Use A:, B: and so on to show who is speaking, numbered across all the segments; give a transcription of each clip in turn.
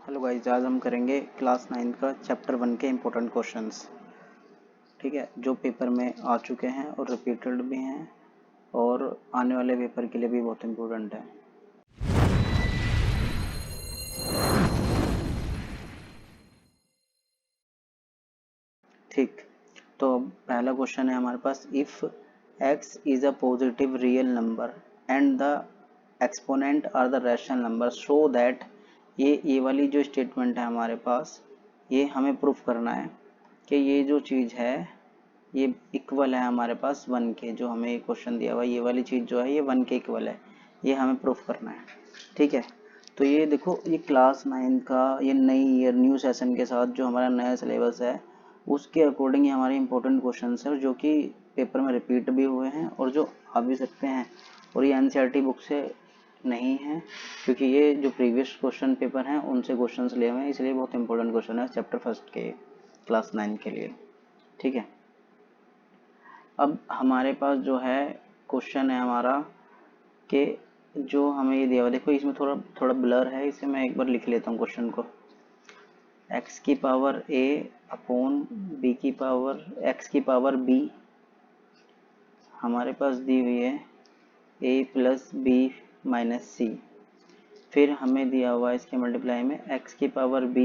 A: Hello guys, आज हम करेंगे क्लास 9 का चैप्टर 1 के इम्पोर्टेंट क्वेश्चंस। ठीक है, जो पेपर में आ चुके हैं और रिपीटेड भी हैं और आने वाले पेपर के लिए भी बहुत इम्पोर्टेंट है। ठीक, तो पहला क्वेश्चन है हमारे पास, if x is a positive real number and the exponent are the rational number so that, ये वाली जो स्टेटमेंट है हमारे पास, ये हमें प्रूफ करना है कि ये जो चीज़ है ये इक्वल है हमारे पास 1 के। जो हमें ये क्वेश्चन दिया हुआ है, ये वाली चीज़ जो है ये 1 के इक्वल है, ये हमें प्रूफ करना है। ठीक है, तो ये देखो, ये क्लास 9 का ये नई ईयर न्यू सेशन के साथ जो हमारा नया सिलेबस है उसके अकॉर्डिंग ये हमारे इंपॉर्टेंट क्वेश्चन है जो कि पेपर में रिपीट भी हुए हैं और जो आ भी सकते हैं। और ये एनसीईआरटी बुक से नहीं है, क्योंकि ये जो प्रीवियस क्वेश्चन पेपर हैं उनसे क्वेश्चंस लिए हुए हैं, इसलिए बहुत इंपॉर्टेंट क्वेश्चन है चैप्टर 1 के क्लास 9 के लिए। ठीक है, अब हमारे पास जो है क्वेश्चन है हमारा कि जो हमें ये दिया हुआ, देखो इसमें थोड़ा थोड़ा ब्लर है, इसे मैं एक बार लिख लेता हूँ क्वेश्चन को। x की पावर a अपॉन b की पावर x की पावर b हमारे पास दी हुई है a plus b minus c। फिर हमें दिया हुआ है इसके मल्टीप्लाई में x की पावर b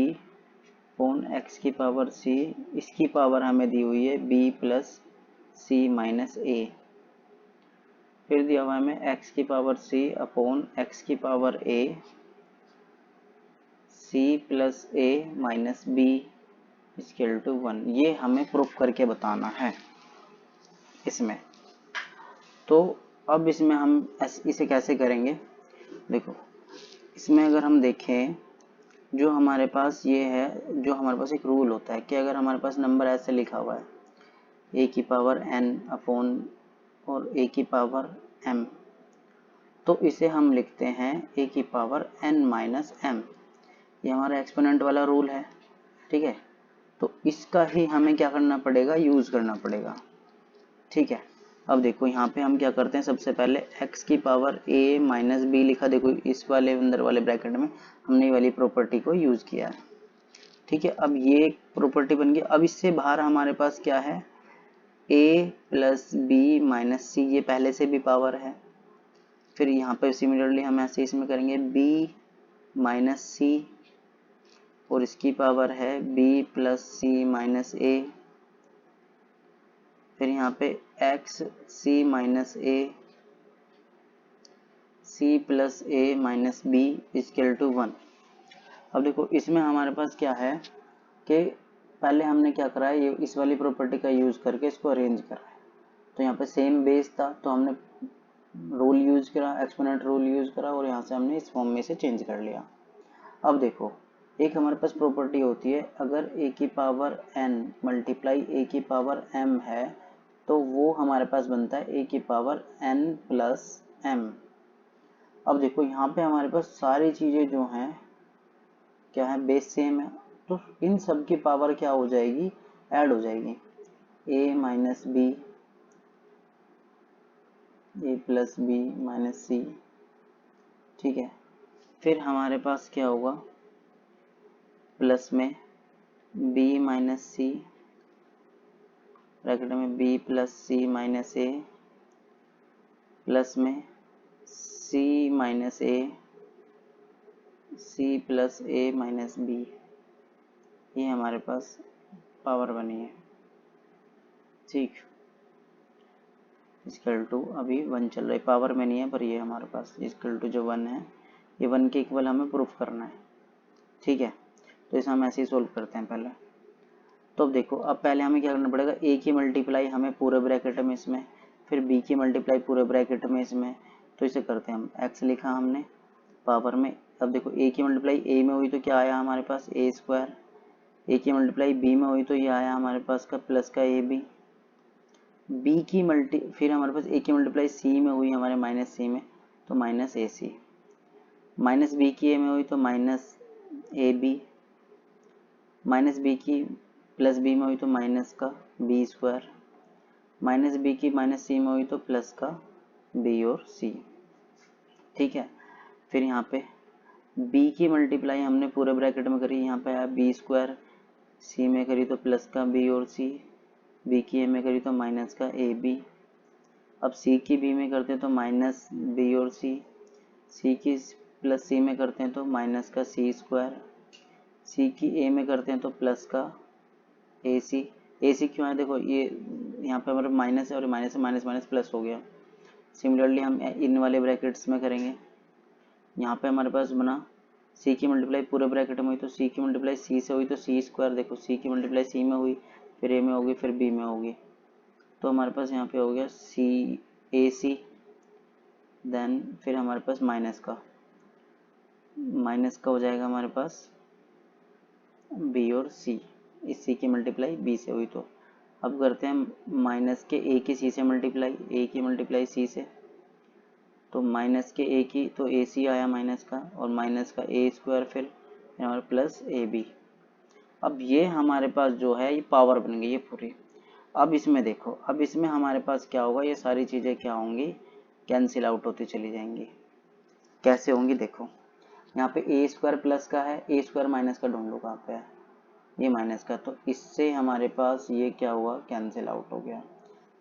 A: अपॉन x की पावर c, इसकी पावर हमें दी हुई है b plus c minus a। फिर दिया हुआ है हमें x की पावर c अपॉन x की power a c plus a minus b equal to 1। ये हमें प्रूफ करके बताना है इसमें। तो अब इसमें हम इसे कैसे करेंगे, देखो इसमें अगर हम देखें, जो हमारे पास ये है, जो हमारे पास एक रूल होता है कि अगर हमारे पास नंबर ऐसे लिखा हुआ है a की पावर n अपॉन और a की पावर m, तो इसे हम लिखते हैं a की पावर n माइनस m। ये हमारा एक्सपोनेंट वाला रूल है। ठीक है, तो इसका ही हमें क्या करना पड़ेगा, यूज़ करना पड़ेगा। ठीक है, अब देखो यहाँ पे हम क्या करते हैं, सबसे पहले x की पावर a माइनस b लिखा, देखो इस वाले अंदर वाले ब्रैकेट में हमने ये वाली प्रॉपर्टी को यूज़ किया है। ठीक है, अब ये प्रॉपर्टी बन गई। अब इससे बाहर हमारे पास क्या है, a प्लस बी माइनस सी, ये पहले से भी पावर है। फिर यहाँ पर सिमिलरली हम ऐसे इसमें करेंगे b माइनस सी और इसकी पावर है b plus C minus A. फिर यहाँ पे x c minus A c plus A minus B equal to 1। अब देखो इसमें हमारे पास क्या है कि पहले हमने क्या करा है, ये इस वाली प्रॉपर्टी का यूज़ करके इसको अरेंज करा है। तो यहाँ पे सेम बेस था तो हमने रूल यूज़ करा, एक्सपोनेंट रूल यूज़ करा और यहाँ से हमने इस फॉर्म में से चेंज कर लिया। अब देखो, एक हमारे पास प्रॉपर्टी होती है, अगर a की पावर n मल्टीप्लाई a की पावर m है तो वो हमारे पास बनता है a की पावर n प्लस m। अब देखो यहाँ पे हमारे पास सारी चीज़ें जो हैं क्या है, बेस सेम है, तो इन सब की पावर क्या हो जाएगी, ऐड हो जाएगी। a minus B, A plus B minus C. ठीक है, फिर हमारे पास क्या होगा, प्लस में b माइनस सी ब्रैकेट में b प्लस सी माइनस ए प्लस में c minus A c plus A minus B. ये हमारे पास पावर बनी है। ठीक, इक्वल टू अभी 1 चल रहा है, पावर में नहीं है पर ये हमारे पास इक्वल टू जो 1 है, ये 1 के इक्वल हमें प्रूफ करना है। ठीक है, तो इसे हम ऐसे ही सोल्व करते हैं पहले। तो अब देखो, अब पहले हमें क्या करना पड़ेगा, a की मल्टीप्लाई हमें पूरे ब्रैकेट में इसमें, फिर b की मल्टीप्लाई पूरे ब्रैकेट में इसमें। तो इसे करते हैं हम, x लिखा हमने पावर में। अब देखो a की मल्टीप्लाई a में हुई तो क्या आया हमारे पास, a स्क्वायर। a की मल्टीप्लाई b में हुई तो ये आया हमारे पास का प्लस का ab। b की मल्टी फिर हमारे पास a की मल्टीप्लाई c में हुई हमारे माइनस c में, तो minus A C. Minus b की a में हुई तो minus A B. Minus B की प्लस बी में हुई तो माइनस का बी स्क्वायर। माइनस बी की माइनस सी में हुई तो प्लस का बी और सी। ठीक है, फिर यहाँ पे बी की मल्टीप्लाई हमने पूरे ब्रैकेट में करी, यहाँ पे आया बी स्क्वायर, सी में करी तो प्लस का बी और सी, बी की ए में करी तो माइनस का ए बी। अब सी की बी में करते हैं तो माइनस बी और सी की प्लस सी में करते हैं तो माइनस का सी स्क्वायर, सी की ए में करते हैं तो प्लस का ए सी क्यों है देखो, ये यहाँ पे हमारे माइनस है और माइनस से माइनस माइनस प्लस हो गया। सिमिलरली हम इन वाले ब्रैकेट्स में करेंगे, यहाँ पे हमारे पास बना सी की मल्टीप्लाई पूरे ब्रैकेट में हुई तो सी की मल्टीप्लाई सी से हुई तो सी स्क्वायर, देखो सी की मल्टीप्लाई सी में हुई, फिर ए में होगी, फिर बी में होगी, तो हमारे पास यहाँ पे हो गया सी ए सी, देन फिर हमारे पास माइनस का हो जाएगा हमारे पास बी और सी, इस सी की मल्टीप्लाई बी से हुई। तो अब करते हैं माइनस के ए की सी से मल्टीप्लाई, ए की मल्टीप्लाई सी से, तो माइनस के ए की तो ए सी आया माइनस का, और माइनस का ए स्क्वायर, फिर हमारे प्लस ए बी। अब ये हमारे पास जो है ये पावर बन गई ये पूरी। अब इसमें देखो, अब इसमें हमारे पास क्या होगा, ये सारी चीज़ें क्या होंगी, कैंसिल आउट होती चली जाएंगी। कैसे होंगी देखो, यहाँ पे ए स्क्वायर प्लस का है, ए स्क्वायर माइनस का ढूंढ लो कहाँ पे है, ये माइनस का, तो इससे हमारे पास ये क्या हुआ, कैंसिल आउट हो गया।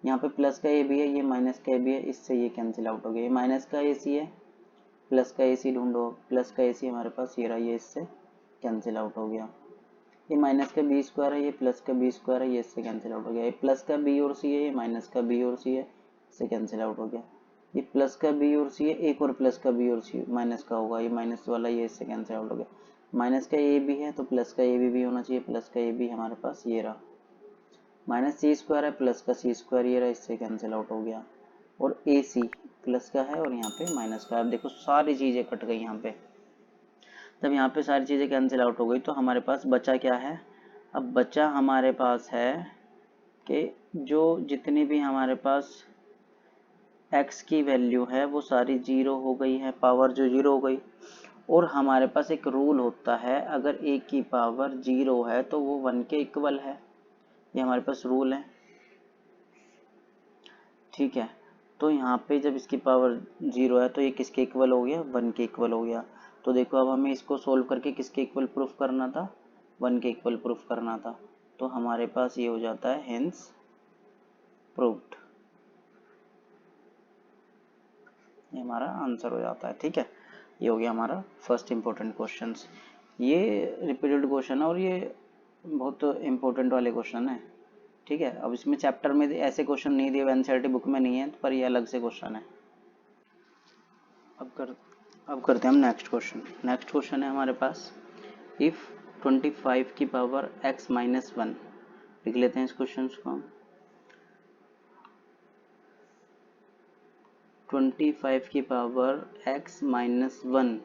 A: यहाँ पे प्लस का ए भी है, ये माइनस का ए भी है, इससे ये कैंसिल आउट हो गया। ये माइनस का ए सी है, प्लस का ए सी ढूंढो, प्लस का ए सी हमारे पास ये रहा, ये इससे कैंसिल आउट हो गया। ये माइनस का बी स्क्वायर है, ये प्लस का बी स्क्वायर है, ये इससे कैंसिल आउट हो गया। ये प्लस का बी और सी है, ये माइनस का बी और सी है, इससे कैंसिल आउट हो गया। ये प्लस का बी और सी है, एक और प्लस का बी और सी माइनस का होगा, ये माइनस वाला, ये इससे कैंसिल आउट हो गया। माइनस का ए भी है तो प्लस का ए भी होना चाहिए, प्लस का ए भी हमारे पास ये रहा। माइनस सी स्क्वायर है, प्लस का सी स्क्वायर ये रहा, इससे कैंसिल आउट हो गया। और ए सी प्लस का है और यहाँ पे माइनस का है। अब देखो सारी चीज़ें कट गई यहाँ पे, जब यहाँ पे सारी चीज़ें कैंसिल आउट हो गई तो हमारे पास बचा क्या है, अब बचा हमारे पास है कि जो जितनी भी हमारे पास x की वैल्यू है वो सारी जीरो हो गई है, पावर जो जीरो हो गई। और हमारे पास एक रूल होता है, अगर a की पावर जीरो है तो वो 1 के इक्वल है, ये हमारे पास रूल है, ठीक है। तो यहाँ पे जब इसकी पावर जीरो है तो ये किसके इक्वल हो गया, 1 के इक्वल हो गया। तो देखो अब हमें इसको सोल्व करके किसके इक्वल प्रूफ करना था, 1 के इक्वल प्रूफ करना था। तो हमारे पास ये हो जाता है हेंस प्रूव्ड, ये हमारा आंसर हो जाता है, ठीक है। ये हो गया हमारा फर्स्ट इंपॉर्टेंट क्वेश्चन। ये रिपीटेड क्वेश्चन है और ये बहुत इंपॉर्टेंट वाले क्वेश्चन है, ठीक है। अब इसमें चैप्टर में ऐसे क्वेश्चन नहीं दिए, एनसीईआरटी बुक में नहीं है, पर ये अलग से क्वेश्चन है। अब करते हैं हम नेक्स्ट क्वेश्चन। नेक्स्ट क्वेश्चन है हमारे पास, इफ़ 25 की पावर x माइनस 1, लिख लेते हैं इस क्वेश्चन को हम। 25 की पावर x माइनस 1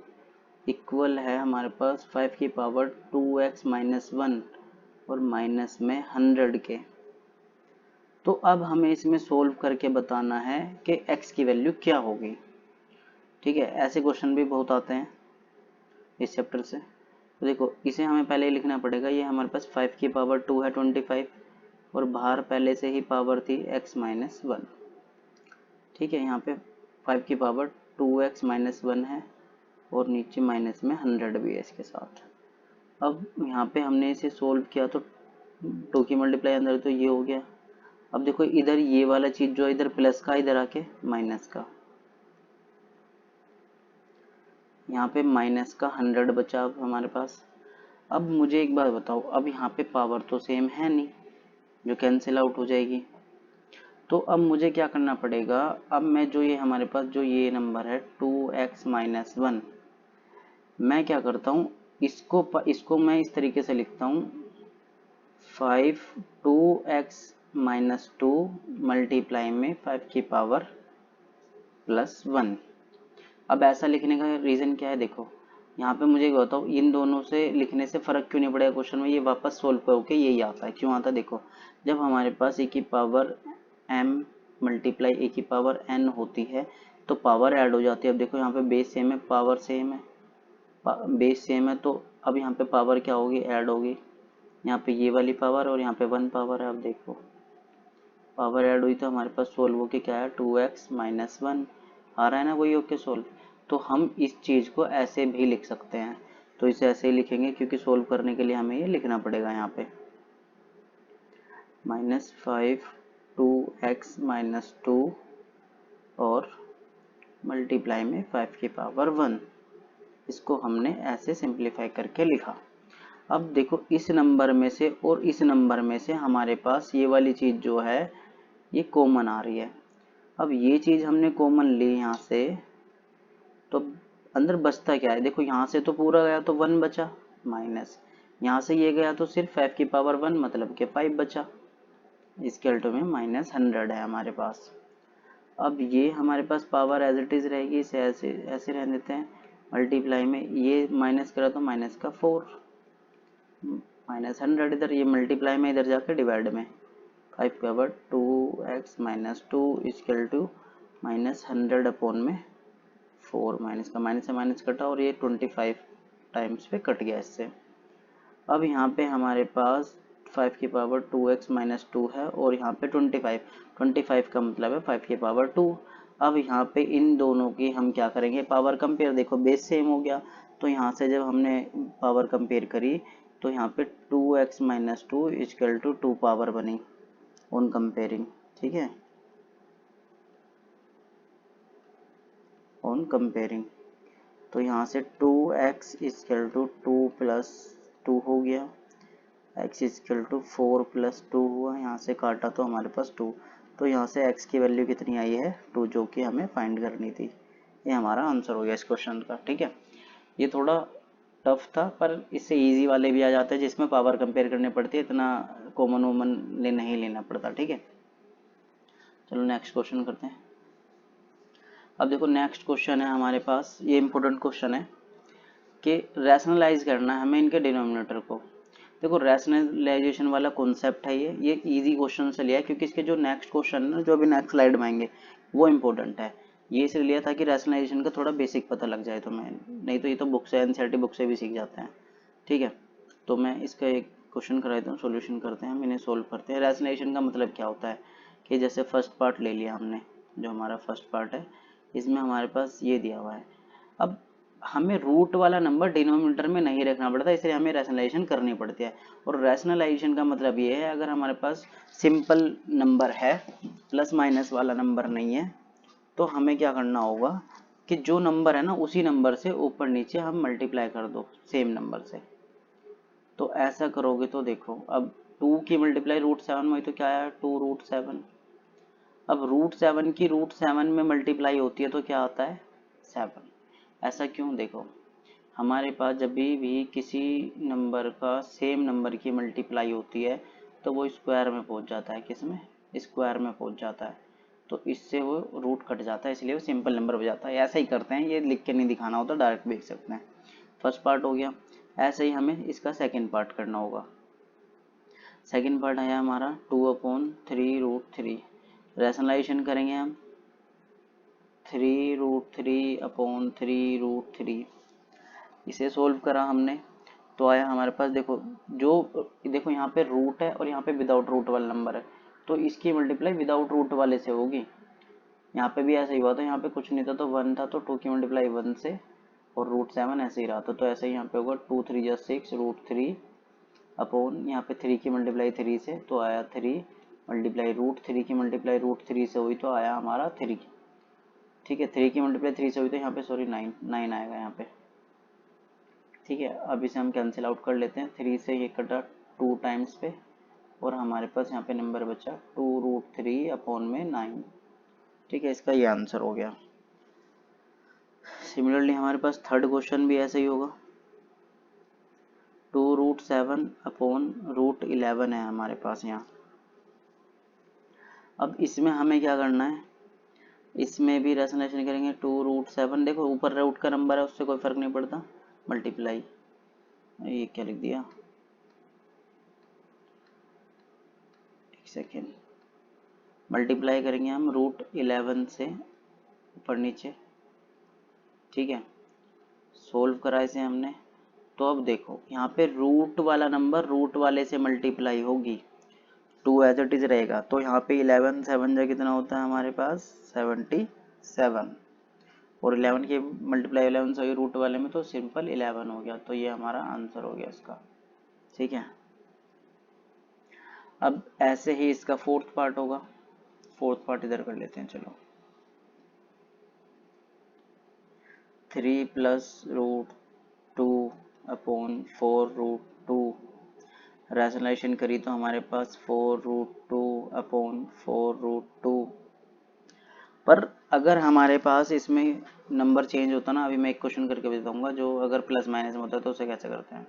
A: इक्वल है हमारे पास 5 की पावर 2x माइनस 1 और माइनस में 100 के। तो अब हमें इसमें सोल्व करके बताना है कि x की वैल्यू क्या होगी, ठीक है। ऐसे क्वेश्चन भी बहुत आते हैं इस चैप्टर से। तो देखो इसे हमें पहले ही लिखना पड़ेगा, ये हमारे पास 5 की पावर 2 है 25, और बाहर पहले से ही पावर थी x माइनस 1, ठीक है। यहाँ पे 5 की पावर 2x माइनस 1 है और नीचे माइनस में 100 भी है इसके साथ। अब यहाँ पे हमने इसे सोल्व किया तो 2 की मल्टीप्लाई अंदर तो ये हो गया। अब देखो इधर ये वाला चीज जो इधर प्लस का, इधर आके माइनस का, यहाँ पे माइनस का 100 बचा अब हमारे पास। अब मुझे एक बात बताओ, अब यहाँ पे पावर तो सेम है नहीं, जो कैंसिल आउट हो जाएगी। तो अब मुझे क्या करना पड़ेगा, अब मैं जो ये हमारे पास जो ये नंबर है 2x माइनस 1, मैं क्या करता हूँ, इसको मैं इस तरीके से लिखता हूँ 5 2x माइनस 2 मल्टीप्लाई में 5 की पावर प्लस 1। अब ऐसा लिखने का रीज़न क्या है, देखो यहाँ पे मुझे बताओ इन दोनों से लिखने से फ़र्क क्यों नहीं पड़ेगा क्वेश्चन में, ये वापस सोल्व करके यही आता है। क्यों आता है देखो, जब हमारे पास ए की पावर m मल्टीप्लाई ए की पावर n होती है तो पावर ऐड हो जाती है। अब देखो यहाँ पे बेस सेम है, पावर सेम है, बेस सेम है, तो अब यहाँ पे पावर क्या होगी, ऐड होगी। यहाँ पे ये वाली पावर और यहाँ पे 1 पावर है। अब देखो पावर ऐड हुई तो हमारे पास सोल्व होके क्या है 2x माइनस 1 आ रहा है ना, वही होके सोल्व। तो हम इस चीज़ को ऐसे भी लिख सकते हैं। तो इसे ऐसे ही लिखेंगे क्योंकि सोल्व करने के लिए हमें ये लिखना पड़ेगा यहाँ पे -5 2x - 2 और मल्टीप्लाई में 5 की पावर 1। इसको हमने ऐसे सिंप्लीफाई करके लिखा। अब देखो इस नंबर में से और इस नंबर में से हमारे पास ये वाली चीज़ जो है ये कॉमन आ रही है। अब ये चीज़ हमने कॉमन ली यहाँ से, तो अंदर बचता क्या है? देखो यहाँ से तो पूरा गया तो 1 बचा, माइनस यहाँ से ये गया तो सिर्फ 5 की पावर 1 मतलब कि 5 बचा। इसके अल्टो में -100 है हमारे पास। अब ये हमारे पास पावर एज इट इज़ रहेगी, इसे ऐसे ऐसे रहने देते हैं। मल्टीप्लाई में ये माइनस करा तो माइनस का 4 -100 इधर, ये मल्टीप्लाई में इधर जाकर डिवाइड में 5 का power 2x - 2 equal to -100 upon में 4, माइनस का माइनस से माइनस कटा और ये 25 टाइम्स पे कट गया इससे। अब यहाँ पे हमारे पास 5 की पावर 2x - 2 है और यहाँ पे 25 का मतलब है 5 की पावर 2। अब यहाँ पे इन दोनों की हम क्या करेंगे? Power compare. देखो बेस सेम हो गया, तो यहाँ से जब हमने पावर कंपेयर करी तो यहाँ पे 2x - 2 इक्वल टू 2 पावर बनी ऑन कंपेयरिंग। ठीक है, ऑन कंपेयरिंग। तो यहाँ से 2x इक्वल टू 2 प्लस 2 हो गया, x इक्वल टू 4 प्लस 2 हुआ, यहाँ से काटा तो हमारे पास 2। तो यहाँ से x की वैल्यू कितनी आई है? 2, जो कि हमें फाइंड करनी थी। ये हमारा आंसर हो गया इस क्वेश्चन का। ठीक है, ये थोड़ा टफ था पर इससे इजी वाले भी आ जाते हैं जिसमें पावर कंपेयर करनी पड़ती है, इतना कॉमन वॉमन नहीं लेना पड़ता। ठीक है, चलो नेक्स्ट क्वेश्चन करते हैं। अब देखो नेक्स्ट क्वेश्चन है हमारे पास, ये इंपॉर्टेंट क्वेश्चन है कि रैशनलाइज करना है हमें इनके डिनोमिनेटर को। देखो रैशनलाइजेशन वाला कॉन्सेप्ट है ये इजी क्वेश्चन से लिया है क्योंकि इसके जो नेक्स्ट क्वेश्चन है जो अभी नेक्स्ट स्लाइड में आएंगे वो इंपॉर्टेंट है। ये इसलिए लिया था कि रैशनलाइजेशन का थोड़ा बेसिक पता लग जाए तुम्हें, नहीं तो ये तो बुक से एनसीईआरटी बुक से भी सीख जाते हैं। ठीक है, तो मैं इसका एक क्वेश्चन करा देता हूँ, सोल्यूशन करते हैं, हम इन्हें सोल्व करते हैं। रैशनलाइजेशन का मतलब क्या होता है कि जैसे फर्स्ट पार्ट ले लिया हमने, जो हमारा फर्स्ट पार्ट है इसमें हमारे पास ये दिया हुआ है। अब हमें रूट वाला नंबर डिनोमिनेटर में नहीं रखना पड़ता, इसलिए हमें रैशनलाइजेशन करनी पड़ती है। और रैशनलाइजेशन का मतलब ये है अगर हमारे पास सिंपल नंबर है, प्लस माइनस वाला नंबर नहीं है, तो हमें क्या करना होगा कि जो नंबर है ना उसी नंबर से ऊपर नीचे हम मल्टीप्लाई कर दो सेम नंबर से। तो ऐसा करोगे तो देखो अब 2 की मल्टीप्लाई √7 में तो क्या आया? 2√7। अब √7 की √7 में मल्टीप्लाई होती है तो क्या आता है? 7। ऐसा क्यों? देखो हमारे पास जब भी किसी नंबर का सेम नंबर की मल्टीप्लाई होती है तो वो स्क्वायर में पहुंच जाता है। किस में? स्क्वायर में पहुंच जाता है, तो इससे वो रूट कट जाता है, इसलिए वो सिंपल नंबर हो जाता है। ऐसा ही करते हैं, ये लिख के नहीं दिखाना होता, डायरेक्ट देख सकते हैं। फर्स्ट पार्ट हो गया। ऐसे ही हमें इसका सेकेंड पार्ट करना होगा। सेकेंड पार्ट आया हमारा 2/3√3। रैशनलाइजेशन करेंगे हम 3√3/3√3। इसे सोल्व करा हमने तो आया हमारे पास, देखो देखो यहाँ पे रूट है और यहाँ पे विदाउट रूट वाला नंबर है, तो इसकी मल्टीप्लाई विदाउट रूट वाले से होगी। यहाँ पे भी ऐसा ही हुआ था, यहाँ पे कुछ नहीं था तो 1 था, तो 2 की मल्टीप्लाई 1 से और √7 ऐसे ही रहा था, तो ऐसे ही यहाँ पे होगा 2 3 जा 6 √3 अपॉन यहाँ पे 3 की मल्टीप्लाई 3 से तो आया 3 मल्टीप्लाई √3 की मल्टीप्लाई √3 से हुई तो आया हमारा 3। ठीक है, 3 की मल्टीप्लाई 3 से हुई तो यहाँ पे सॉरी 9 आएगा यहाँ पे। ठीक है, अब इसे हम कैंसिल आउट कर लेते हैं। 3 से ये कटा 2 टाइम्स पे और हमारे पास यहाँ पे नंबर बचा 2√3 अपॉन में 9। ठीक है, इसका ये आंसर हो गया। सिमिलरली हमारे पास थर्ड क्वेश्चन भी ऐसे ही होगा। 2√7 अपॉन √11 है हमारे पास यहाँ। अब इसमें हमें क्या करना है, इसमें भी रैशनलाइजेशन करेंगे। 2√7, देखो ऊपर रूट का नंबर है उससे कोई फर्क नहीं पड़ता, मल्टीप्लाई, ये क्या लिख दिया, एक सेकेंड, मल्टीप्लाई करेंगे हम √11 से ऊपर नीचे। ठीक है, सोल्व करा इसे हमने, तो अब देखो यहाँ पे रूट वाला नंबर रूट वाले से मल्टीप्लाई होगी, 2 एज इट इज रहेगा, तो यहाँ पे 11 7 जा कितना होता है हमारे पास 77। और 11 के मल्टीप्लाई 11 से रूट वाले में तो सिंपल 11 हो गया। तो ये हमारा आंसर हो गया इसका। ठीक है, अब ऐसे ही इसका फोर्थ पार्ट होगा। फोर्थ पार्ट इधर कर लेते हैं। चलो 3 plus root 2 upon 4 root 2, rationalization करी तो हमारे पास 4 रूट 2 अपॉन 4 रूट 2। पर अगर हमारे पास इसमें नंबर चेंज होता ना, अभी मैं एक क्वेश्चन करके बताऊंगा जो अगर प्लस माइनस में होता है तो उसे कैसे करते हैं।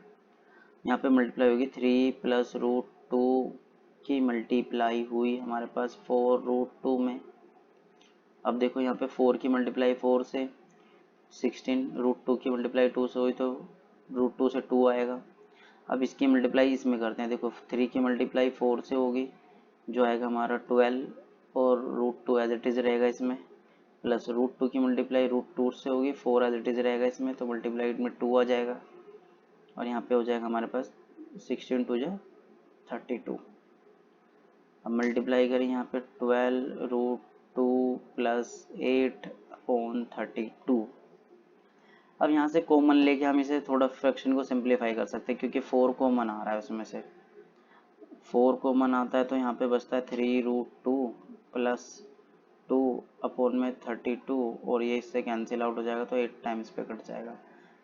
A: यहाँ पे मल्टीप्लाई होगी 3 प्लस रूट 2 की मल्टीप्लाई हुई हमारे पास 4 रूट 2 में। अब देखो यहाँ पे 4 की मल्टीप्लाई 4 से 16, रूट 2 की मल्टीप्लाई 2 से हुई तो रूट 2 से 2 आएगा। अब इसकी मल्टीप्लाई इसमें करते हैं। देखो 3 की मल्टीप्लाई 4 से होगी जो आएगा हमारा 12 और रूट 2 एज इट इज़ रहेगा इसमें, प्लस रूट 2 की मल्टीप्लाई रूट 2 से होगी 4 एज इट इज़ रहेगा इसमें, तो मल्टीप्लाइड में 2 आ जाएगा और यहाँ पे हो जाएगा हमारे पास 16 2 जा 32। अब मल्टीप्लाई करें यहाँ पे 12 रूट 2 प्लस 8 अपॉन 32। अब यहाँ से कॉमन लेके हम इसे थोड़ा फ्रैक्शन को सिंप्लीफाई कर सकते हैं क्योंकि 4 कॉमन आ रहा है उसमें से। 4 कॉमन आता है तो यहाँ पे बचता है 3 रूट 2 प्लस 2 अपॉन में 32 और ये इससे कैंसिल आउट हो जाएगा तो 8 टाइम्स पे कट जाएगा।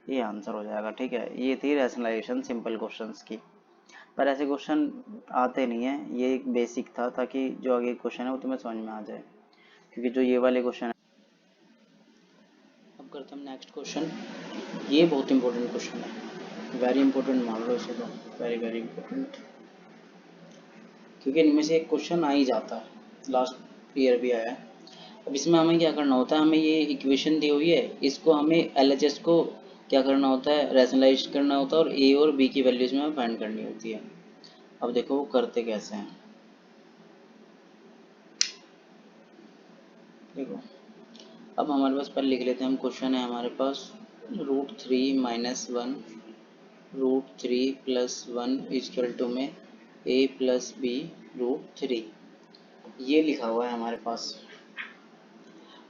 A: ये आंसर हो जाएगा। ठीक है, ये थी रैशनलाइजेशन सिंपल क्वेश्चंस की। पर ऐसे क्वेश्चन आते नहीं है, ये एक बेसिक था ताकि जो आगे क्वेश्चन है वो तुम्हें समझ में आ जाए, क्योंकि जो ये वाले क्वेश्चन है। अब करते हैं नेक्स्ट क्वेश्चन। ये बहुत इंपॉर्टेंट क्वेश्चन है, वेरी इंपॉर्टेंट मान लो इसे, तो वेरी वेरी इंपॉर्टेंट, क्योंकि इनमें से एक क्वेश्चन आ ही जाता है, लास्ट ईयर भी आया है। अब इसमें हमें क्या करना होता है, हमें ये इक्वेशन दी हुई है, इसको हमें LHS को क्या करना होता है, रैशनलाइज करना होता है और A और B की वैल्यूज में फाइंड करनी होती है। अब देखो वो करते कैसे हैं। देखो अब हमारे पास पहले लिख लेते हैं हम, क्वेश्चन है हमारे पास root 3 minus 1 root 3 plus 1 is equal to में A प्लस B रूट 3, ये लिखा हुआ है हमारे पास।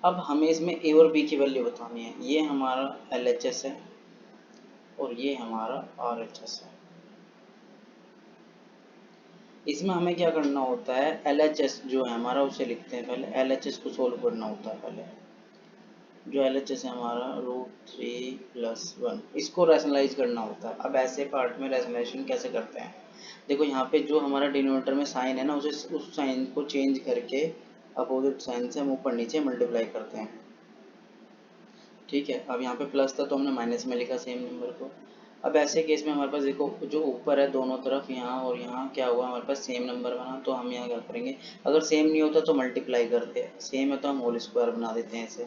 A: अब हमें इसमें A और B की वैल्यू बतानी है। ये हमारा LHS है और ये हमारा RHS है। इसमें हमें क्या करना होता है, LHS जो है हमारा उसे लिखते हैं पहले, LHS को सोल्व करना होता है पहले। जो LHS है हमारा रूट 3 प्लस 1, इसको रैशनलाइज करना होता है। अब ऐसे पार्ट में रैशनलाइजेशन कैसे करते हैं, देखो यहाँ पे जो हमारा डिनोमिनेटर में साइन है ना, उसे उस साइन को चेंज करके अपोजिट साइन से हम ऊपर नीचे मल्टीप्लाई करते हैं। ठीक है, अब यहाँ पे प्लस था तो हमने माइनस में लिखा सेम नंबर को। अब ऐसे केस में हमारे पास देखो जो ऊपर है दोनों तरफ, यहाँ और यहाँ क्या हुआ हमारे पास सेम नंबर बना, तो हम यहाँ क्या करेंगे, अगर सेम नहीं होता तो मल्टीप्लाई करते हैं, सेम है तो हम होल स्क्वायर बना देते हैं इसे।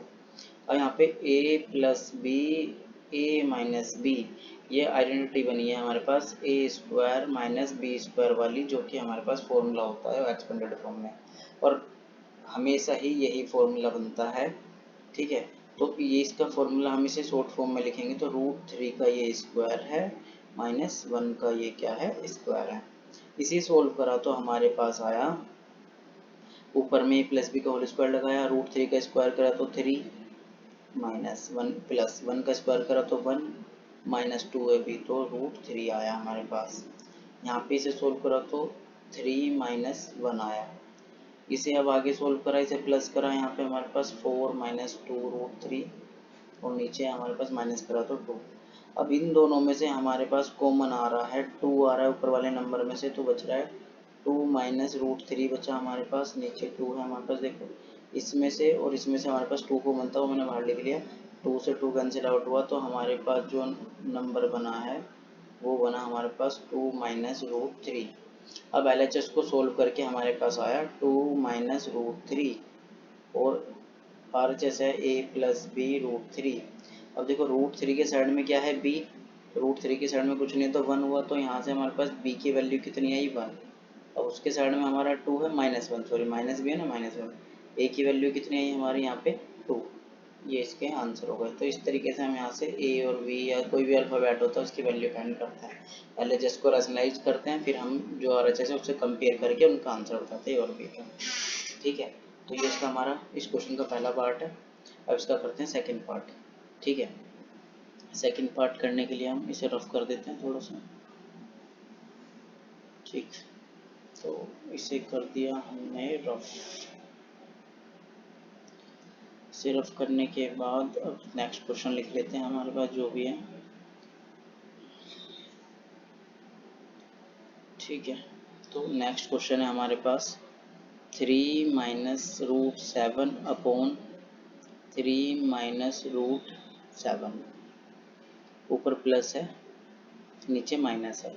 A: अब यहाँ पे a plus B A minus B, ये आइडेंटिटी बनी है हमारे पास A square minus B square वाली, जो कि हमारे पास फॉर्मूला होता है एक्सपेंडेड फॉर्म में, और हमेशा ही यही फॉर्मूला बनता है। ठीक है, तो ये इसका फॉर्मूला हम इसे शॉर्ट फॉर्म में लिखेंगे तो रूट 3 का ये स्क्वायर है माइनस 1 का ये क्या है, स्क्वायर है। इसे सोल्व करा तो हमारे पास आया, ऊपर में प्लस बी का होल स्क्वायर लगाया, रूट 3 का स्क्वायर करा तो 3 माइनस 1 प्लस 1 का स्क्वायर करा तो 1 माइनस 2 है भी, तो रूट 3 आया हमारे पास। यहाँ पे इसे सोल्व करा तो 3 माइनस 1 आया। इसे अब आगे सोल्व करा, इसे प्लस करा, यहाँ पे हमारे पास 4 माइनस 2 रूट 3 और नीचे हमारे पास माइनस करा तो 2। अब इन दोनों में से हमारे पास कॉमन आ रहा है 2 आ रहा है ऊपर वाले नंबर में से, तो बच रहा है 2 माइनस रूट 3 बचा हमारे पास, नीचे 2 है हमारे पास। देखो इसमें से और इसमें से हमारे पास 2 कॉमन था वो मैंने बाहर लिख लिया, 2 से 2 कैंसिल आउट हुआ, तो हमारे पास जो नंबर बना है वो बना हमारे पास 2 माइनस रूट 3। अब LHS को सोल्व करके हमारे पास आया 2 माइनस रूट 3 और RHS है a प्लस बी रूट 3। अब देखो रूट 3 के साइड में क्या है b, रूट 3 के साइड में कुछ नहीं है तो 1 हुआ, तो यहाँ से हमारे पास b की वैल्यू कितनी आई 1। अब उसके साइड में हमारा 2 है माइनस 1, सॉरी माइनस b है ना माइनस 1, a की वैल्यू कितनी आई हमारे यहाँ पे 2। ये इसके आंसर हो गए। तो इस तरीके से हम यहाँ से a और b या कोई भी अल्फ़ाबेट होता है उसकी वैल्यू फाइंड करते हैं, LHS को रैशनलाइज करते हैं, फिर हम जो RHS है उससे कंपेयर करके उनका आंसर बताते हैं a और b का। ठीक है, तो ये इसका हमारा इस क्वेश्चन का पहला पार्ट है। अब इसका करते हैं सेकंड पार्ट। ठीक है, सेकंड पार्ट करने के लिए हम इसे रफ कर देते हैं थोड़ा सा। ठीक, तो इसे कर दिया हमने रफ। इसे रफ करने के बाद अब नेक्स्ट क्वेश्चन लिख लेते हैं हमारे पास जो भी है। ठीक है, तो नेक्स्ट क्वेश्चन है हमारे पास 3 minus root 7 upon 3 minus root 7। ऊपर प्लस है, नीचे माइनस है।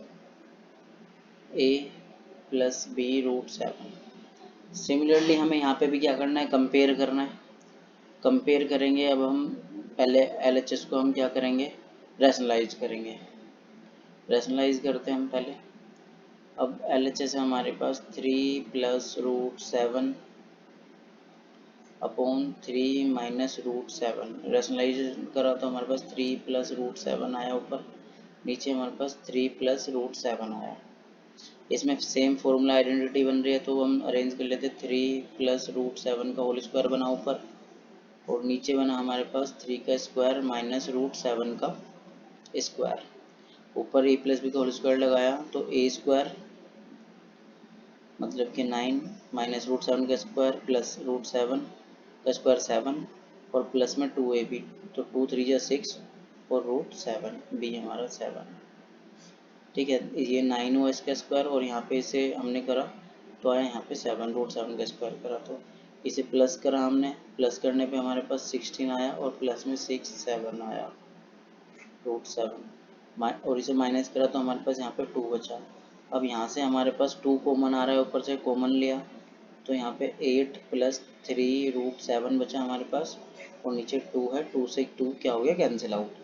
A: a plus b root 7। Similarly हमें यहाँ पे भी क्या करना है, कंपेयर करना है। कंपेयर करेंगे, अब हम पहले LHS को हम क्या करेंगे, रैशनलाइज करेंगे। रैशनलाइज करते हैं हम पहले। अब LHS है हमारे पास 3 plus root 7 upon 3 minus root 7। Rationalise करा तो हमारे पास 3 प्लस रूट 7 आया ऊपर, नीचे हमारे पास 3 प्लस रूट 7 आया। इसमें सेम फॉर्मूला आइडेंटिटी बन रही है तो हम अरेंज कर लेते। 3 प्लस रूट 7 का होल स्क्वायर बना ऊपर, और नीचे बना हमारे पास 3 का स्क्वायर माइनस रूट 7 का स्क्वायर। ऊपर ए प्लस बी का होल स्क्वायर लगाया तो ए स्क्वायर मतलब कि 9 माइनस रूट 7 का स्क्वायर प्लस रूट 7 का स्क्वायर 7, और प्लस में 2ab, तो 2 3 जा 6 और रूट 7, बी हमारा 7। ठीक है, ये 9 हुआ इसका स्क्वायर, और यहाँ पे इसे हमने करा तो आया यहाँ पे 7, रूट 7 का स्क्वायर करा तो इसे प्लस करा हमने। प्लस करने पे हमारे पास 16 आया, और प्लस में 6 7 आया रूट 7, और इसे माइनस करा तो हमारे पास यहाँ पे 2 बचा। अब यहाँ से हमारे पास 2 कॉमन आ रहा है, ऊपर से कॉमन लिया तो यहाँ पे 8 प्लस 3 रूट 7 बचा हमारे पास, और नीचे 2 है, 2 से 2 क्या हो गया, कैंसिल आउट।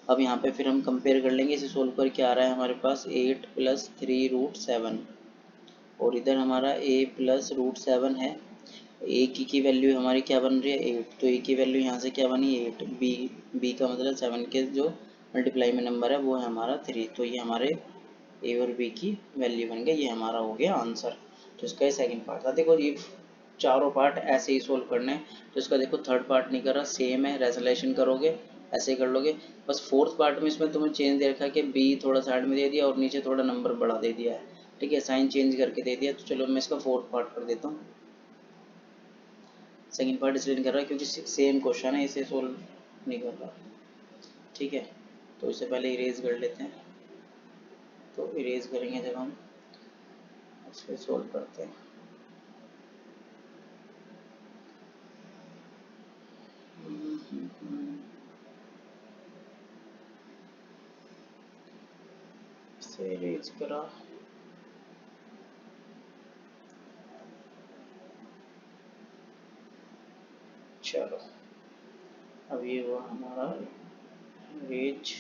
A: अब यहाँ पे फिर हम कंपेयर कर लेंगे, इसे सोल्व कर क्या आ रहा है हमारे पास 8 प्लस 3 रूट 7, और इधर हमारा a प्लस रूट 7 है। a की वैल्यू हमारी क्या बन रही है 8, तो a की वैल्यू यहाँ से क्या बनी 8। b का मतलब 7 के जो मल्टीप्लाई में नंबर है वो है हमारा 3, तो ये हमारे a और b की वैल्यू बन गई। ये हमारा हो गया आंसर। तो इसका ये सेकंड पार्ट था। देखो ये चारों पार्ट ऐसे ही सोल्व करने हैं, तो इसका देखो थर्ड पार्ट नहीं करा, सेम है, रेजोल्यूशन करोगे ऐसे ही कर लोगे। बस फोर्थ पार्ट में इसमें तुम्हें चेंज दे रखा है कि b थोड़ा साइड में दे दिया और नीचे थोड़ा नंबर बढ़ा दे दिया है। ठीक है, साइन चेंज करके दे दिया। तो चलो मैं इसका फोर्थ पार्ट कर देता हूँ। सेकंड पार्ट इसलिए नहीं कर रहा क्योंकि सेम क्वेश्चन है, इसे सोल्व नहीं कर रहा। ठीक है, तो इसे पहले इरेज कर लेते हैं। तो इरेज करेंगे जब हम इसे सोल्व करते हैं। इसे इरेज करा, चलो अब ये हुआ हमारा इरेज।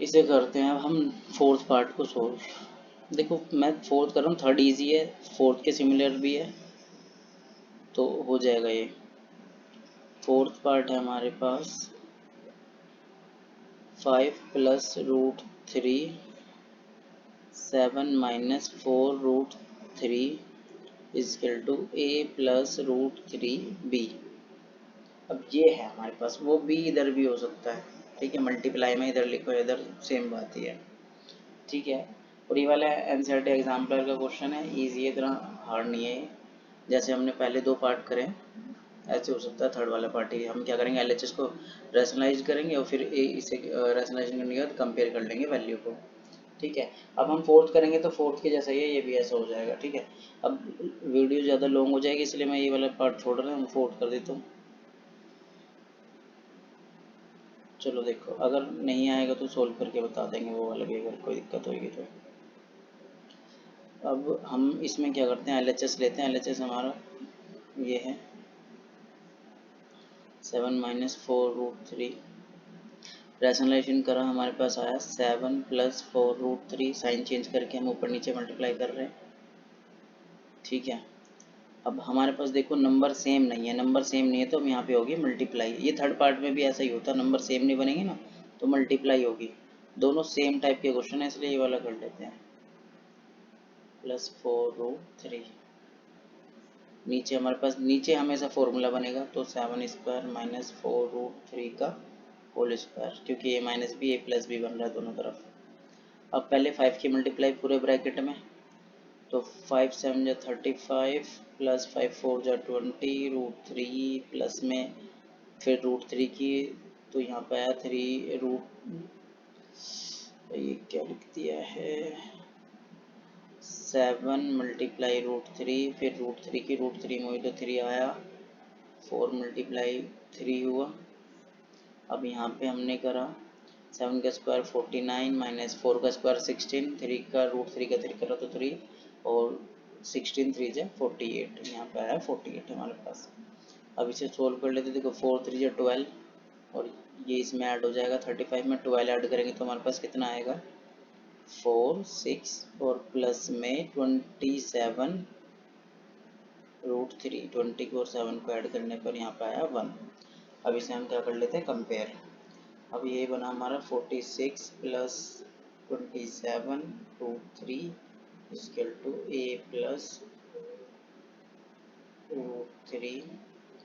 A: इसे करते हैं अब हम फोर्थ पार्ट को सोल्व। देखो मैं फोर्थ कर रहा हूँ, थर्ड इजी है, फोर्थ के सिमिलर भी है, तो हो जाएगा ये। फोर्थ पार्ट है हमारे पास 5 plus root 3 7 minus 4 root 3 equal to a plus root 3 b। अब ये है हमारे पास, वो b इधर भी हो सकता है। ठीक है, मल्टीप्लाई में इधर लिखो, इधर सेम बात ही है। ठीक है, और ये वाला एनसीईआरटी एग्जाम्पलर का क्वेश्चन है, इजी है, इतना हार्ड नहीं है। जैसे हमने पहले दो पार्ट करे ऐसे हो सकता है थर्ड वाला पार्ट ही। हम क्या करेंगे, एलएचएस को रैशनलाइज करेंगे और फिर इसे रैशनलाइजेशन करने के बाद कंपेयर कर लेंगे वैल्यू को। ठीक है, अब हम फोर्थ करेंगे तो फोर्थ के जैसा ही है, ये भी ऐसा हो जाएगा। ठीक है, अब वीडियो ज़्यादा लॉन्ग हो जाएगी इसलिए मैं ये वाला पार्ट छोड़ रहा हूँ, फोर्थ कर देता हूँ। चलो देखो, अगर नहीं आएगा तो सोल्व करके बता देंगे वो वाला भी, अगर कोई दिक्कत होगी तो। अब हम इसमें क्या करते हैं, एलएचएस लेते हैं। एलएचएस हमारा ये है 7 माइनस 4 रूट 3। रैशनलाइजेशन करा, हमारे पास आया 7 प्लस 4 रूट 3। साइन चेंज करके हम ऊपर नीचे मल्टीप्लाई कर रहे हैं। ठीक है, अब हमारे पास देखो नंबर सेम नहीं है, नंबर सेम नहीं है तो हम यहाँ पे होगी मल्टीप्लाई। ये थर्ड पार्ट में भी ऐसा ही होता है, नंबर सेम नहीं बनेंगे ना तो मल्टीप्लाई होगी। दोनों सेम टाइप के क्वेश्चन है इसलिए ये वाला कर लेते हैं। प्लस 4 रूट 3 नीचे हमारे पास नीचे हमेशा फॉर्मूला बनेगा, तो 7² माइनस 4√3 का होल स्क्वायर, क्योंकि ए minus B A plus B बन रहा है दोनों तरफ। अब पहले 5 की मल्टीप्लाई पूरे ब्रैकेट में, तो 5 7 जा 35 प्लस 5 4 जा 20√3 प्लस में फिर √3 की, तो यहाँ पे आया 3 ये क्या लिख दिया है 7 मल्टीप्लाई √3, फिर √3 की √3 में हुई तो 3 आया, 4 मल्टीप्लाई 3 हुआ। अब यहाँ पे हमने करा 7 का स्क्वायर 49 माइनस 4 का स्क्वायर 16, 3 का √3 का 3 करा तो 3 और 16 3 जा 48, यहाँ पे आया 48 हमारे पास। अब इसे सोल्व कर लेते, देखो 4 3 जा 12 और ये इसमें ऐड हो जाएगा 35 में 12 ऐड करेंगे तो हमारे पास कितना आएगा 4 6 और प्लस में 27 √3, 20 को और 7 को ऐड करने पर यहाँ पे आया 1। अब इसे हम क्या कर लेते हैं कंपेयर। अब ये बना हमारा 46 plus 27√3 equal to a plus √3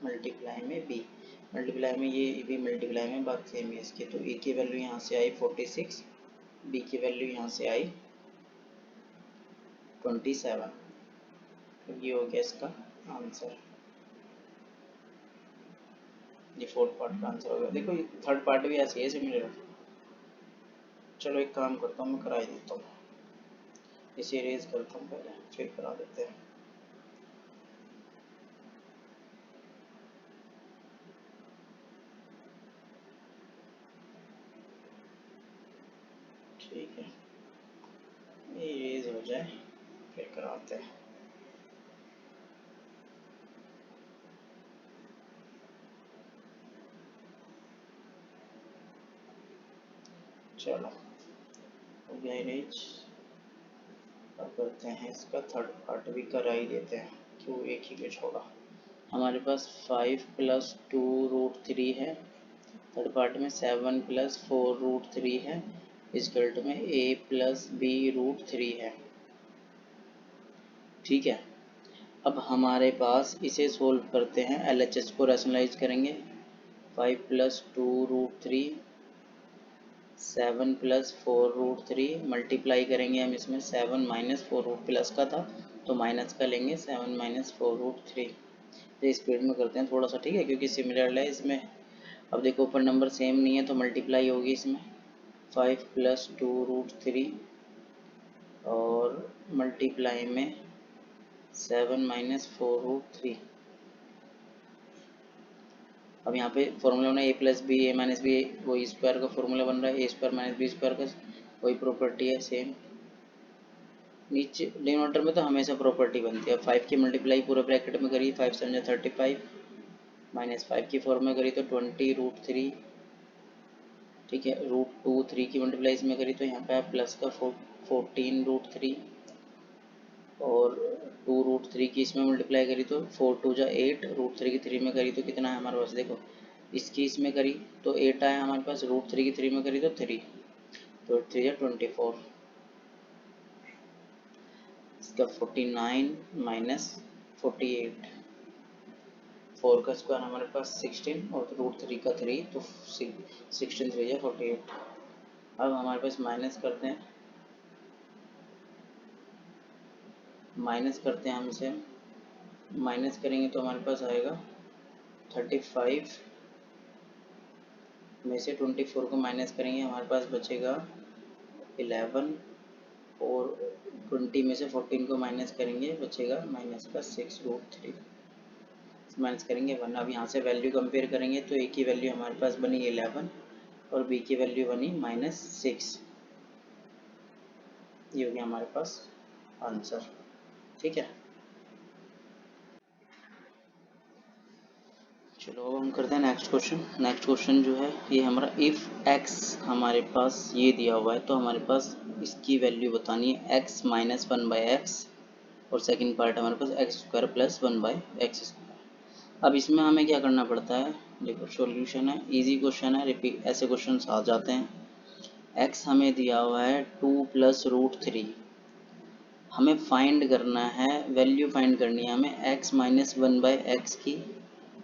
A: multiply में b, मल्टीप्लाई में ये भी मल्टीप्लाई में बात सेम है इसकी, तो a की वैल्यू यहाँ से आई 46, b की वैल्यू यहाँ से आई 27, तो ये हो गया इसका आंसर। ये फोर्थ पार्ट का आंसर हो गया। देखो थर्ड पार्ट भी ऐसे ही सिमिलर। चलो एक काम करता हूँ, मैं करा ही देता हूँ, इसे इरेज करता हूँ पहले फिर करा देते हैं। ठीक है, ये इरेज हो जाए फिर कराते हैं। चलो हो गया इरेज। अब करते हैं इसका थर्ड पार्ट भी करा ही देते हैं, क्यों एक ही को छोड़ा। हमारे पास 5 प्लस 2√3 है, थर्ड पार्ट में 7 प्लस 4√3 है, इक्वल में a प्लस b√3 है। ठीक है, अब हमारे पास इसे सोल्व करते हैं, LHS को रैशनलाइज करेंगे। 5 प्लस 2√3 7 प्लस 4√3 मल्टीप्लाई करेंगे हम इसमें, 7 माइनस 4 प्लस का था तो माइनस का लेंगे, 7 माइनस 4√3। तो स्पीड में करते हैं थोड़ा सा, ठीक है, क्योंकि सिमिलर है इसमें। अब देखो ऊपर नंबर सेम नहीं है तो मल्टीप्लाई होगी इसमें, 5 प्लस 2√3 और मल्टीप्लाई में 7 माइनस 4√3। अब यहाँ पे फॉर्मूला बना ए plus B A minus B, वही स्क्वायर का फॉर्मूला बन रहा है, ए स्क्वायर माइनस बी स्क्वायर का वही प्रॉपर्टी है सेम। नीचे डिनोमिनेटर में तो हमेशा प्रॉपर्टी बनती है। 5 की मल्टीप्लाई पूरे ब्रैकेट में करी, 5 7 35 माइनस 5 की फॉर्म में करी तो 20√3, ठीक है, √2 3 की मल्टीप्लाई इसमें करी तो यहाँ पे प्लस का 14√3 और 2√3 की इसमें मल्टीप्लाई करी तो 4 2 जा 8, √3 की 3 में करी तो कितना है हमारे पास, देखो इसकी इसमें करी तो 8 आया हमारे पास, √3 की 3 में करी तो 3, तो 3 जा 24, इसका 49 माइनस 48, 4 का स्क्वायर हमारे पास 16 और √3 का 3, तो 16 3 जा 48। अब हमारे पास माइनस करते हैं, माइनस करते हैं हम इसे, माइनस करेंगे तो हमारे पास आएगा 35 में से 24 को माइनस करेंगे, हमारे पास बचेगा 11 और 20 में से 14 को माइनस करेंगे बचेगा माइनस का 6√3, माइनस करेंगे 1। अब यहाँ से वैल्यू कंपेयर करेंगे तो ए की वैल्यू हमारे पास बनी 11 और बी की वैल्यू बनी -6, ये हो गया हमारे पास आंसर। ठीक है, चलो अब हम करते हैं नेक्स्ट क्वेश्चन। नेक्स्ट क्वेश्चन जो है ये हमारा इफ़ x हमारे पास ये दिया हुआ है तो हमारे पास इसकी वैल्यू बतानी है x माइनस 1/x और सेकंड पार्ट हमारे पास x square plus 1/x square. अब इसमें हमें क्या करना पड़ता है, देखो सॉल्यूशन है, इजी क्वेश्चन है, रिपीट ऐसे क्वेश्चन आ जाते हैं। x हमें दिया हुआ है 2 प्लस √3, हमें फाइंड करना है, वैल्यू फाइंड करनी है हमें x माइनस 1/x की,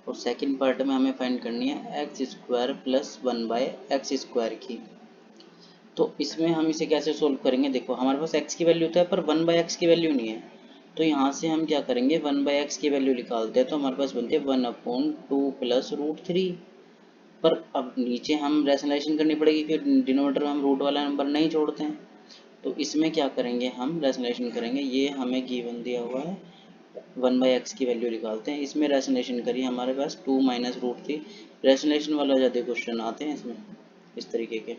A: और सेकंड पार्ट में हमें फाइंड करनी है x square plus 1/x square की। तो इसमें हम इसे कैसे सोल्व करेंगे, देखो हमारे पास x की वैल्यू तो है पर 1/x की वैल्यू नहीं है, तो यहाँ से हम क्या करेंगे 1/x की वैल्यू निकालते हैं, तो हमारे पास बनती है 1/2 प्लस √3। पर अब नीचे हम रैशनलाइजेशन करनी पड़ेगी कि डिनोमिनेटर में हम रूट वाला नंबर नहीं जोड़ते हैं, तो इसमें क्या करेंगे हम रैशनलाइजेशन करेंगे, ये हमें गिवन दिया हुआ है 1/x की वैल्यू निकालते हैं, इसमें रैशनलाइजेशन करिए हमारे पास 2 माइनस √3, रैशनलाइजेशन वाला ज़्यादा क्वेश्चन आते हैं इसमें इस तरीके के।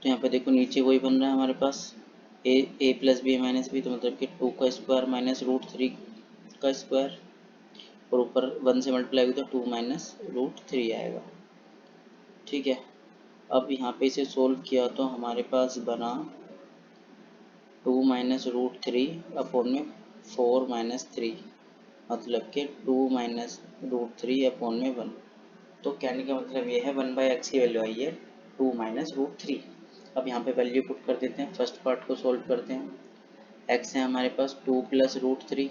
A: तो यहाँ पे देखो नीचे वही बन रहा है हमारे पास a plus B minus b, तो मतलब कि 2 का स्क्वायर माइनस √3 का स्क्वायर, और ऊपर 1 से मल्टीप्लाई होगी तो 2 माइनस √3 आएगा। ठीक है, अब यहाँ पे इसे सोल्व किया तो हमारे पास बना 2 माइनस √3 अपॉन में 4 माइनस 3, मतलब कि 2 माइनस √3 अपॉन में 1। तो कहने का मतलब ये है 1/x की वैल्यू आई है 2 माइनस √3। अब यहाँ पे वैल्यू पुट कर देते हैं, फर्स्ट पार्ट को सोल्व करते हैं। x है हमारे पास 2 प्लस √3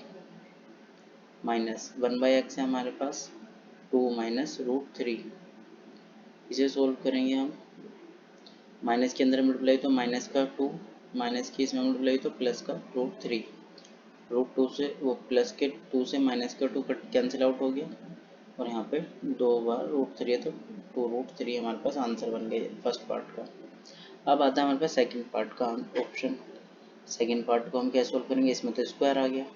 A: माइनस 1/x है हमारे पास 2 माइनस √3। इसे सोल्व करेंगे हम, माइनस के अंदर मल्टीप्लाई तो माइनस का 2, माइनस की इसमें मल्टीप्लाई तो प्लस का √3, √2 से वो प्लस के 2 से माइनस का 2 कट कैंसिल आउट हो गया, और यहाँ पे 2 बार √3 है तो 2√3 हमारे पास आंसर बन गया फर्स्ट पार्ट का। अब आता है हमारे पास सेकंड पार्ट का ऑप्शन। सेकंड पार्ट को हम कैसे सोल्व करेंगे, इसमें तो स्क्वायर आ गया,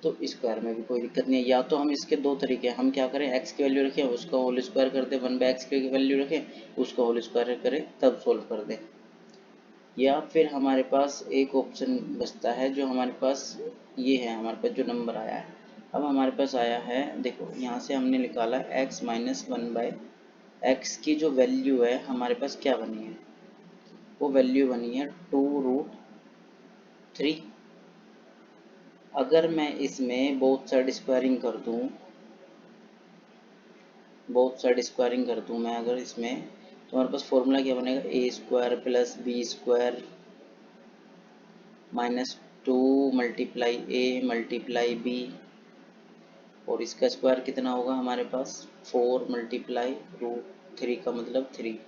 A: तो स्क्वायर में भी कोई दिक्कत नहीं है, या तो हम इसके दो तरीके, हम क्या करें x की वैल्यू रखें उसका होल स्क्वायर कर दें, 1/x की वैल्यू रखें उसका होल स्क्वायर करें तब सोल्व कर दें, या फिर हमारे पास एक ऑप्शन बचता है जो हमारे पास ये है, हमारे पास जो नंबर आया है, अब हमारे पास आया है देखो यहाँ से हमने निकाला x माइनस 1/x की जो वैल्यू है हमारे पास क्या बनी है, वो वैल्यू बनी है 2√3। अगर मैं इसमें बोथ साइड स्क्वायरिंग कर दूं, मैं अगर इसमें, तो हमारे पास फॉर्मूला क्या बनेगा, A square plus B square minus 2 multiply A multiply B, और इसका स्क्वायर कितना होगा हमारे पास 4 मल्टीप्लाई √3 का मतलब 3।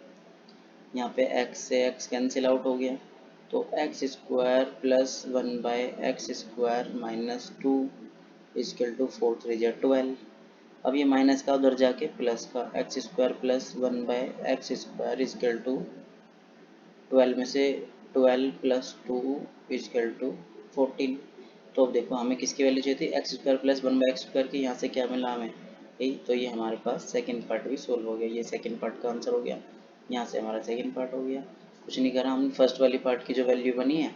A: यहाँ पे x से x कैंसिल आउट हो गया, तो x square plus 1/x square minus 2 equal to 4 3 जा 12। अब ये माइनस का उधर जाके प्लस का, x square plus 1/x square equal to 12 में से 12 प्लस 2 इक्वल टू 14। तो अब देखो हमें किसकी वैल्यू चाहिए थी, x square plus 1/x square की, यहाँ से क्या मिला हमें यही, तो ये हमारे पास सेकंड पार्ट भी सोल्व हो गया, ये सेकंड पार्ट का आंसर हो गया, यहाँ से हमारा सेकंड पार्ट हो गया। कुछ नहीं करा, हम फर्स्ट वाली पार्ट की जो वैल्यू बनी है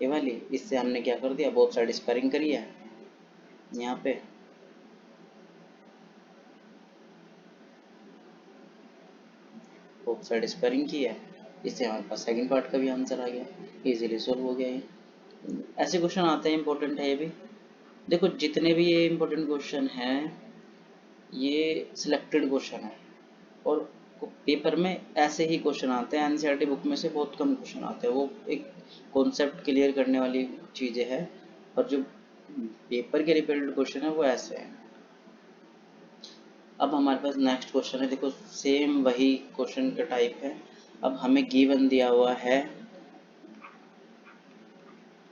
A: ये वाली, इससे हमने क्या कर दिया, बोथ साइड स्क्वायरिंग करी है, यहाँ पे बोथ साइड स्क्वायरिंग की है, इससे हमारे पास सेकंड पार्ट का भी आंसर आ गया, इजीली सोल्व हो गया ये। ऐसे क्वेश्चन आते हैं, इंपॉर्टेंट है ये भी। देखो जितने भी ये इंपॉर्टेंट क्वेश्चन हैं ये सिलेक्टेड क्वेश्चन है, और पेपर में ऐसे ही क्वेश्चन आते हैं, एनसीईआरटी बुक में से बहुत कम क्वेश्चन आते हैं, वो एक कॉन्सेप्ट क्लियर करने वाली चीज़ें हैं, और जो पेपर के रिलेटेड क्वेश्चन है वो ऐसे हैं। अब हमारे पास नेक्स्ट क्वेश्चन है, देखो सेम वही क्वेश्चन का टाइप है। अब हमें गिवन दिया हुआ है,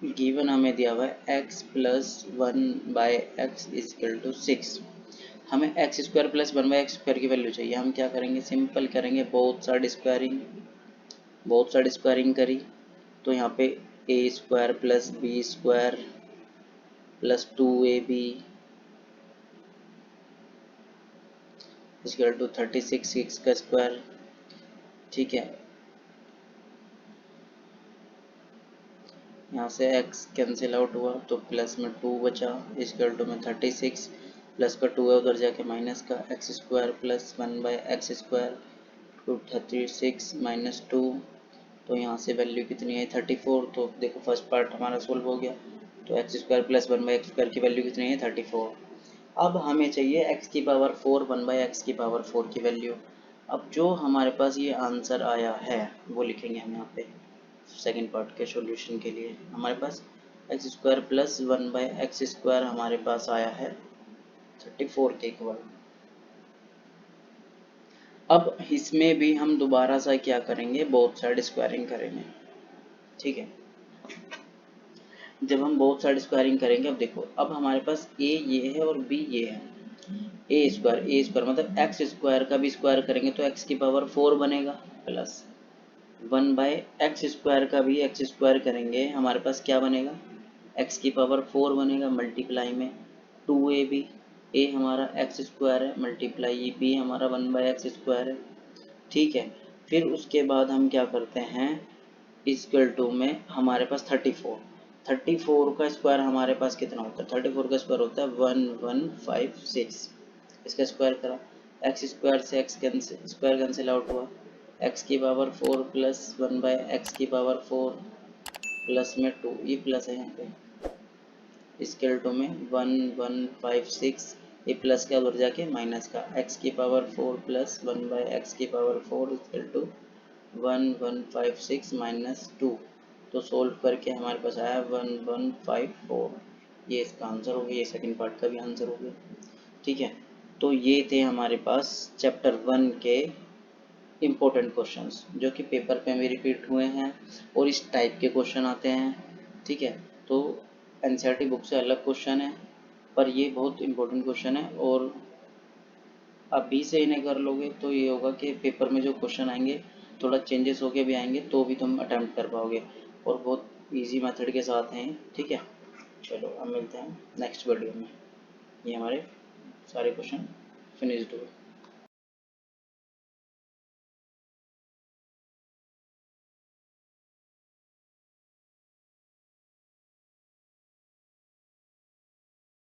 A: x plus 1/x equal to 6। हमें x square plus 1/x square की वैल्यू चाहिए, हम क्या करेंगे, सिंपल करेंगे, बोथ साइड स्क्वायरिंग करी, तो यहाँ पे A square plus B square plus 2ab equal to 36 6 का स्क्वायर। ठीक है, यहाँ से x कैंसिल आउट हुआ तो प्लस में 2 बचा इक्वल टू में 36, प्लस का 2 है उधर जाके माइनस का, x square plus 1/x square to 36 minus 2, तो यहाँ से वैल्यू कितनी है 34। तो देखो फर्स्ट पार्ट हमारा सोल्व हो गया, तो x square plus 1/x square की वैल्यू कितनी है 34। अब हमें चाहिए x की पावर 4 1/x की पावर 4 की वैल्यू। अब जो हमारे पास ये आंसर आया है वो लिखेंगे हम यहाँ पे सेकंड पार्ट के सॉल्यूशन के लिए हमारे पास X square plus 1/x square हमारे पास आया है 34 के इक्वल। अब इसमें भी हम दोबारा से क्या करेंगे, बोथ साइड स्क्वायरिंग करेंगे। ठीक है, जब हम बोथ साइड स्क्वायरिंग करेंगे, अब देखो अब हमारे पास a ये है और b ये है। ए स्क्वायर मतलब एक्स स्क्वायर का भी स्क्वायर करेंगे तो एक्स की पावर 4 बनेगा, प्लस 1/x स्क्वायर का भी एक्स स्क्वायर करेंगे हमारे पास क्या बनेगा, एक्स की पावर 4 बनेगा, मल्टीप्लाई में 2ab, ए हमारा एक्स स्क्वायर है, मल्टीप्लाई b हमारा 1/x स्क्वायर है। ठीक है, फिर उसके बाद हम क्या करते हैं, इक्वल टू में हमारे पास 34 का स्क्वायर हमारे पास कितना होता है, 34 का स्क्वायर होता है 1156। इसका स्क्वायर करा, एक्स स्क्वायर से एक्स स्क्वायर कैंसिल आउट हुआ, एक्स की पावर 4 प्लस 1/x की पावर 4 प्लस में 2, ये प्लस है यहाँ पे, स्केल टू में 1156, ये प्लस का उधर जाके माइनस का, x की पावर 4 प्लस 1/x की पावर 4 इक्वल टू 1156 माइनस 2। तो सोल्व करके हमारे पास आया 1154। ये इसका आंसर हो गया, ये सेकंड पार्ट का भी आंसर हो गया। ठीक है, तो ये थे हमारे पास चैप्टर 1 के इम्पोर्टेंट क्वेश्चंस जो कि पेपर पे भी रिपीट हुए हैं और इस टाइप के क्वेश्चन आते हैं। ठीक है, तो एनसीईआरटी बुक से अलग क्वेश्चन है पर ये बहुत इम्पोर्टेंट क्वेश्चन है, और अभी से इन्हें कर लोगे तो ये होगा कि पेपर में जो क्वेश्चन आएंगे थोड़ा चेंजेस होके भी आएंगे तो भी तुम अटेम्प्ट कर पाओगे, और बहुत इजी मेथड के साथ हैं। ठीक है, चलो अब मिलते हैं नेक्स्ट वीडियो में। ये हमारे सारे क्वेश्चन फिनिश्ड हुए।